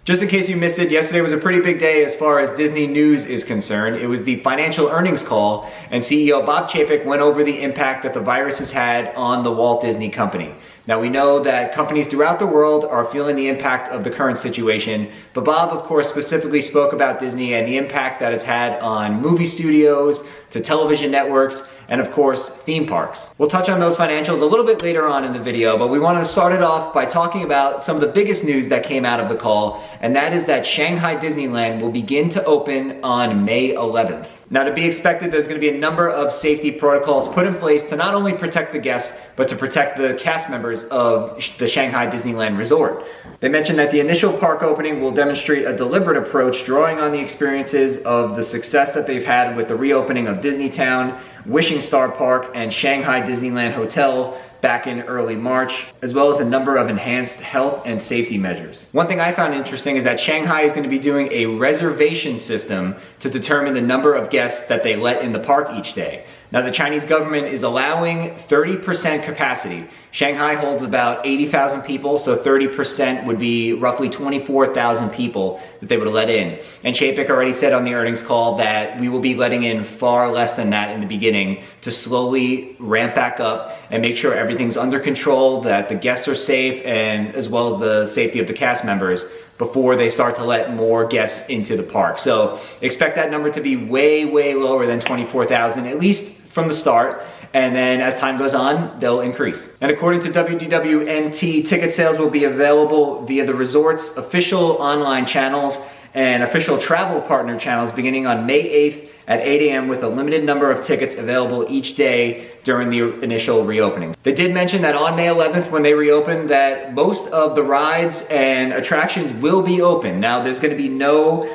Just in case you missed it, yesterday was a pretty big day as far as Disney news is concerned. It was the financial earnings call, and CEO Bob Chapek went over the impact that the virus has had on the Walt Disney Company. Now, we know that companies throughout the world are feeling the impact of the current situation, but Bob, of course, specifically spoke about Disney and the impact that it's had on movie studios, to television networks, and of course, theme parks. We'll touch on those financials a little bit later on in the video, but we want to start it off by talking about some of the biggest news that came out of the call, and that is that Shanghai Disneyland will begin to open on May 11th. Now, to be expected, there's going to be a number of safety protocols put in place to not only protect the guests, but to protect the cast members of the Shanghai Disneyland Resort. They mentioned that the initial park opening will demonstrate a deliberate approach, drawing on the experiences of the success that they've had with the reopening of Disneytown, Wishing Star Park, and Shanghai Disneyland Hotel back in early March, as well as a number of enhanced health and safety measures. One thing I found interesting is that Shanghai is going to be doing a reservation system to determine the number of guests that they let in the park each day. Now, the Chinese government is allowing 30% capacity. Shanghai holds about 80,000 people, so 30% would be roughly 24,000 people that they would let in. And Chapek already said on the earnings call that we will be letting in far less than that in the beginning to slowly ramp back up and make sure everything's under control, that the guests are safe, and as well as the safety of the cast members before they start to let more guests into the park. So expect that number to be way, way lower than 24,000, at least from the start, and then as time goes on, they'll increase. And according to WDWNT, ticket sales will be available via the resort's official online channels and official travel partner channels beginning on May 8th at 8 a.m. with a limited number of tickets available each day during the initial reopening. They did mention that on May 11th, when they reopen, that most of the rides and attractions will be open. Now, there's going to be no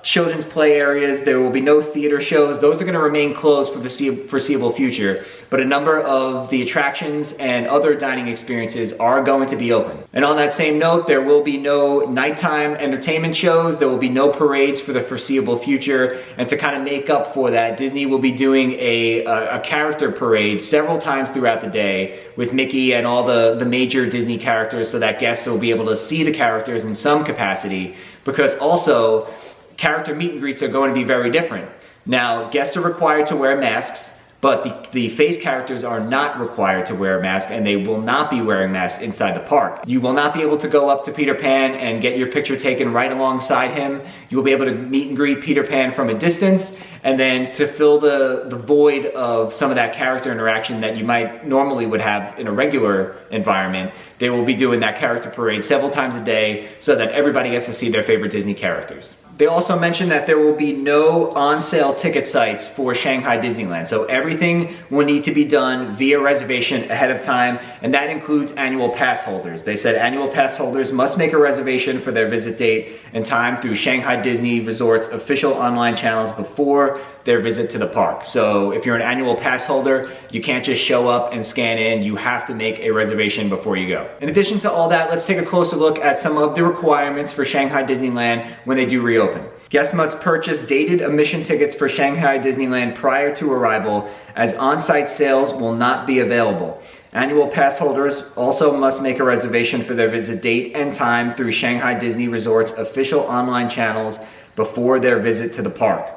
children's play areas, there will be no theater shows. Those are going to remain closed for the foreseeable future, but a number of the attractions and other dining experiences are going to be open. And on that same note, there will be no nighttime entertainment shows, there will be no parades for the foreseeable future, and to kind of make up for that, Disney will be doing a character parade several times throughout the day with Mickey and all the major Disney characters, so that guests will be able to see the characters in some capacity, because also character meet and greets are going to be very different. Now, guests are required to wear masks, but the face characters are not required to wear a mask, and they will not be wearing masks inside the park. You will not be able to go up to Peter Pan and get your picture taken right alongside him. You will be able to meet and greet Peter Pan from a distance, and then to fill the void of some of that character interaction that you might normally would have in a regular environment, they will be doing that character parade several times a day so that everybody gets to see their favorite Disney characters. They also mentioned that there will be no on-sale ticket sites for Shanghai Disneyland. So everything will need to be done via reservation ahead of time, and that includes annual pass holders. They said annual pass holders must make a reservation for their visit date and time through Shanghai Disney Resort's official online channels before their visit to the park. So if you're an annual pass holder, you can't just show up and scan in. You have to make a reservation before you go. In addition to all that, let's take a closer look at some of the requirements for Shanghai Disneyland when they do reopen. Guests must purchase dated admission tickets for Shanghai Disneyland prior to arrival, as on-site sales will not be available. Annual pass holders also must make a reservation for their visit date and time through Shanghai Disney Resort's official online channels before their visit to the park.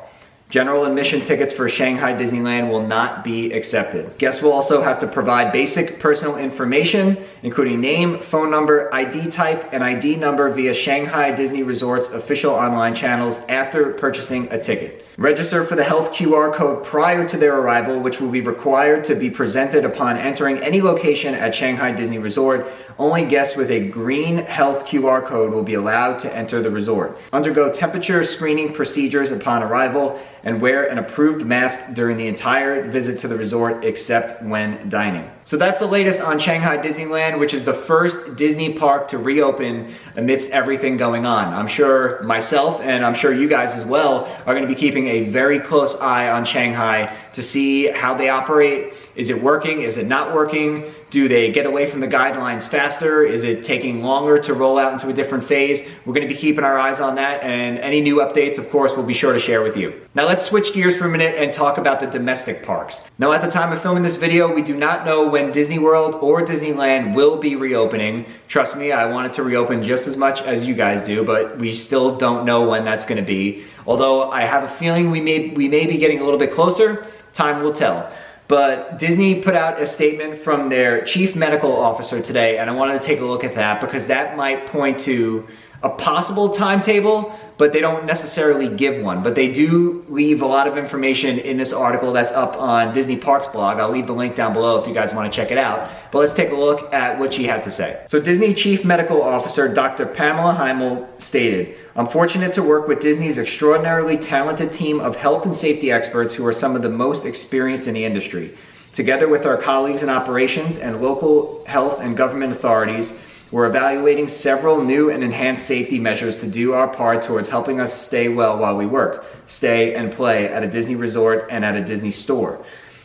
General admission tickets for Shanghai Disneyland will not be accepted. Guests will also have to provide basic personal information, including name, phone number, ID type, and ID number via Shanghai Disney Resort's official online channels after purchasing a ticket. Register for the health QR code prior to their arrival, which will be required to be presented upon entering any location at Shanghai Disney Resort. Only guests with a green health QR code will be allowed to enter the resort. Undergo temperature screening procedures upon arrival and wear an approved mask during the entire visit to the resort except when dining. So that's the latest on Shanghai Disneyland, which is the first Disney park to reopen amidst everything going on. I'm sure myself, and I'm sure you guys as well, are going to be keeping a very close eye on Shanghai to see how they operate. Is it working? Is it not working? Do they get away from the guidelines faster? Is it taking longer to roll out into a different phase? We're going to be keeping our eyes on that, and any new updates, of course, we'll be sure to share with you. Now let's switch gears for a minute and talk about the domestic parks. Now at the time of filming this video, we do not know when Disney World or Disneyland will be reopening. Trust me, I want it to reopen just as much as you guys do, but we still don't know when that's going to be. Although I have a feeling we may be getting a little bit closer. Time will tell. But Disney put out a statement from their chief medical officer today, and I wanted to take a look at that because that might point to a possible timetable, but they don't necessarily give one. But they do leave a lot of information in this article that's up on Disney Parks blog. I'll leave the link down below if you guys want to check it out. But let's take a look at what she had to say. So Disney Chief Medical Officer Dr. Pam Hymel stated, "I'm fortunate to work with Disney's extraordinarily talented team of health and safety experts who are some of the most experienced in the industry. Together with our colleagues in operations and local health and government authorities, we're evaluating several new and enhanced safety measures to do our part towards helping us stay well while we work, stay and play at a Disney resort and at a Disney store.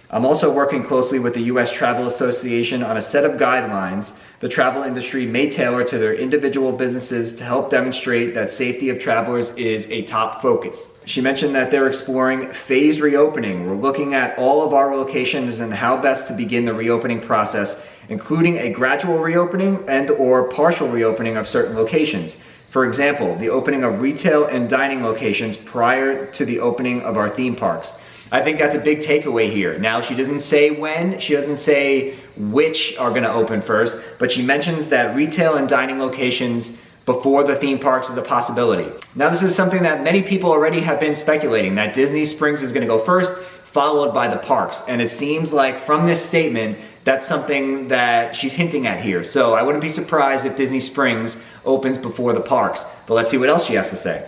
I'm also working closely with the U.S. Travel Association on a set of guidelines the travel industry may tailor to their individual businesses to help demonstrate that safety of travelers is a top focus." She mentioned that they're exploring phased reopening. "We're looking at all of our locations and how best to begin the reopening process, including a gradual reopening and or partial reopening of certain locations. For example, the opening of retail and dining locations prior to the opening of our theme parks." I think that's a big takeaway here. Now, she doesn't say when, she doesn't say which are gonna open first, but she mentions that retail and dining locations before the theme parks is a possibility. Now, this is something that many people already have been speculating, that Disney Springs is gonna go first, followed by the parks. And it seems like from this statement, that's something that she's hinting at here. So I wouldn't be surprised if Disney Springs opens before the parks. But let's see what else she has to say.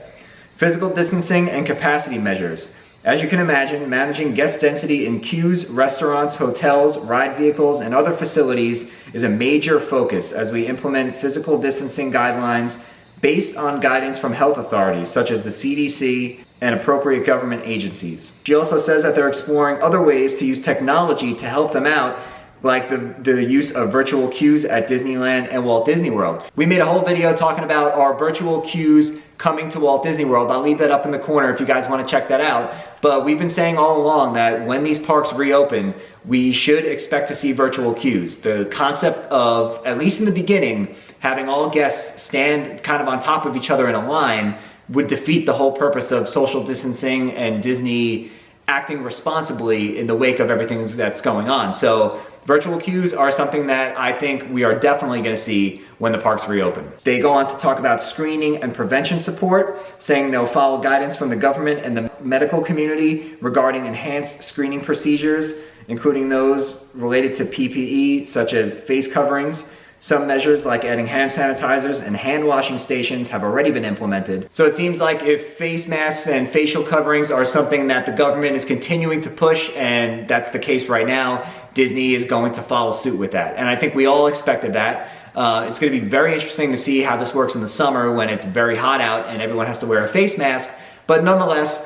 "Physical distancing and capacity measures. As you can imagine, managing guest density in queues, restaurants, hotels, ride vehicles, and other facilities is a major focus as we implement physical distancing guidelines based on guidance from health authorities such as the CDC and appropriate government agencies." She also says that they're exploring other ways to use technology to help them out, like the use of virtual queues at Disneyland and Walt Disney World. We made a whole video talking about our virtual queues coming to Walt Disney World. I'll leave that up in the corner if you guys want to check that out. But we've been saying all along that when these parks reopen, we should expect to see virtual queues. The concept of, at least in the beginning, having all guests stand kind of on top of each other in a line would defeat the whole purpose of social distancing and Disney acting responsibly in the wake of everything that's going on. So virtual queues are something that I think we are definitely going to see when the parks reopen. They go on to talk about screening and prevention support, saying they'll follow guidance from the government and the medical community regarding enhanced screening procedures, including those related to PPE, such as face coverings. Some measures like adding hand sanitizers and hand washing stations have already been implemented. So it seems like if face masks and facial coverings are something that the government is continuing to push, and that's the case right now, Disney is going to follow suit with that. And I think we all expected that. It's going to be very interesting to see how this works in the summer when it's very hot out and everyone has to wear a face mask. But nonetheless,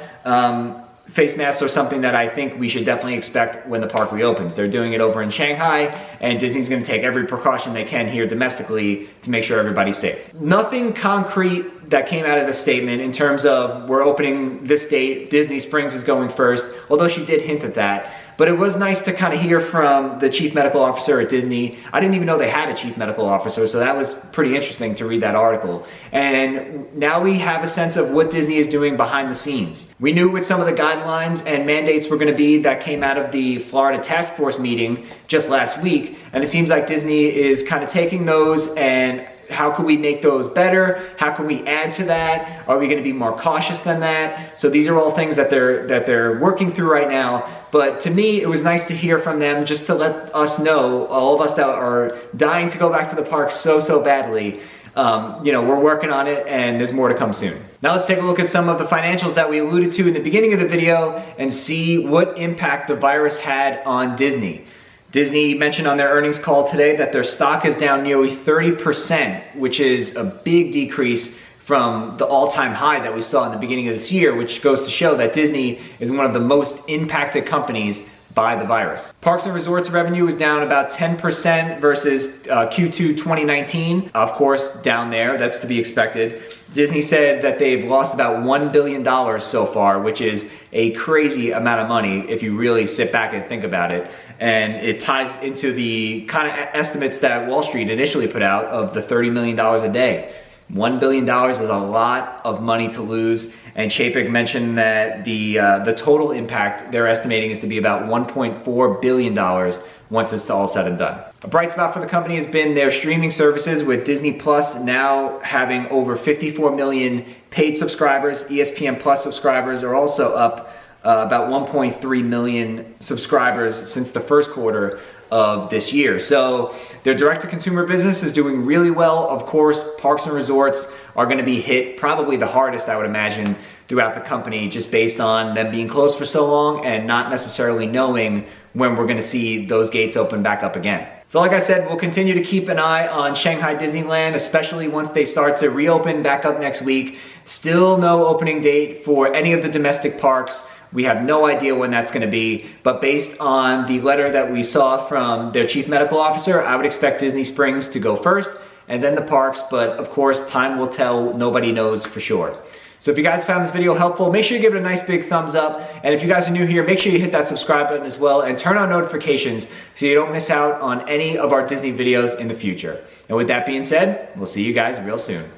face masks are something that I think we should definitely expect when the park reopens. They're doing it over in Shanghai, and Disney's going to take every precaution they can here domestically to make sure everybody's safe. Nothing concrete that came out of the statement in terms of we're opening this date, Disney Springs is going first, although she did hint at that. But it was nice to kind of hear from the chief medical officer at Disney. I didn't even know they had a chief medical officer, so that was pretty interesting to read that article. And now we have a sense of what Disney is doing behind the scenes. We knew what some of the guidelines and mandates were going to be that came out of the Florida task force meeting just last week, and it seems like Disney is kind of taking those and how can we make those better? How can we add to that? Are we going to be more cautious than that? So these are all things that they're working through right now. But to me, it was nice to hear from them just to let us know, all of us that are dying to go back to the park so badly, we're working on it and there's more to come soon. Now let's take a look at some of the financials that we alluded to in the beginning of the video and see what impact the virus had on Disney. Disney mentioned on their earnings call today that their stock is down nearly 30%, which is a big decrease from the all-time high that we saw in the beginning of this year, which goes to show that Disney is one of the most impacted companies by the virus. Parks and resorts revenue was down about 10% versus Q2 2019. Of course, down there, that's to be expected. Disney said that they've lost about $1 billion so far, which is a crazy amount of money if you really sit back and think about it. And it ties into the kind of estimates that Wall Street initially put out of the $30 million a day. $1 billion is a lot of money to lose, and Chapek mentioned that the total impact they're estimating is to be about $1.4 billion once it's all said and done. A bright spot for the company has been their streaming services, with Disney Plus now having over 54 million paid subscribers. ESPN Plus subscribers are also up about 1.3 million subscribers since the first quarter of this year. So their direct-to-consumer business is doing really well. Of course, parks and resorts are going to be hit probably the hardest, I would imagine, throughout the company, just based on them being closed for so long and not necessarily knowing when we're going to see those gates open back up again. So like I said, we'll continue to keep an eye on Shanghai Disneyland, especially once they start to reopen back up next week. Still no opening date for any of the domestic parks. We have no idea when that's going to be, but based on the letter that we saw from their chief medical officer, I would expect Disney Springs to go first and then the parks, but of course, time will tell. Nobody knows for sure. So if you guys found this video helpful, make sure you give it a nice big thumbs up. And if you guys are new here, make sure you hit that subscribe button as well and turn on notifications so you don't miss out on any of our Disney videos in the future. And with that being said, we'll see you guys real soon.